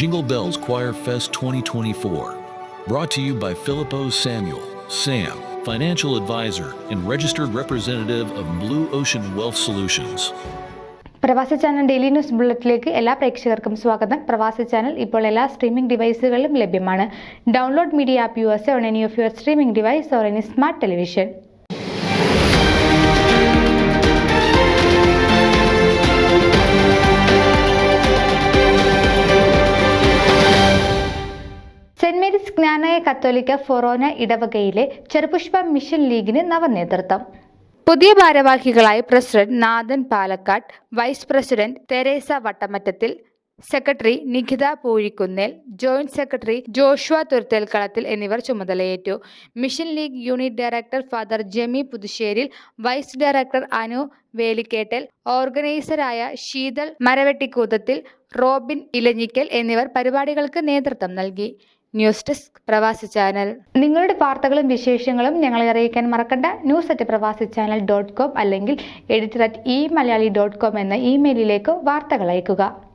Jingle Bells Choir Fest 2024. Brought to you by Filippo Samuel, Sam, financial advisor and registered representative of Blue Ocean Wealth Solutions. പ്രവാസി channel daily news ബുള്ളറ്റിലേക്ക് എല്ലാ പ്രേക്ഷകർക്കും സ്വാഗതം. പ്രവാസി channel ഇപ്പോൾ എല്ലാ streaming ഡിവൈസുകളിലും ലഭ്യമാണ്. Download media app use on any of your streaming device or any smart television. Saint Mary's Knanaya കത്തോലിക്ക ഫൊറോന ഇടവകയിലെ ചെറുപുഷ്പ മിഷൻ ലീഗിന് നവനേതൃത്വം. പുതിയ ഭാരവാഹികളായി president Nathan Palakkad, vice president Teresa Vattamattathil, secretary Nikhitha Poozhikkunnel, joint secretary Joshua Thuruthelkalathil എന്നിവർ ചുമതലയേറ്റു. Mission league unit director father Jemy Puthusseril, vice director Anu Velikkettal, ഓർഗനൈസറായ Sheethal Maravettikoothathil, Robin Elanjikkal എന്നിവർ പരിപാടികൾക്ക് നേതൃത്വം നൽകി. News desk Pravasi channel. നിങ്ങളുടെ വാർത്തകളും വിശേഷങ്ങളും ഞങ്ങളെ അറിയിക്കാൻ മറക്കണ്ട. news@pravasichannel.com അല്ലെങ്കിൽ editor@eMalayali.com എന്ന ഇമെയിലിലേക്ക് വാർത്തകൾ അയക്കുക.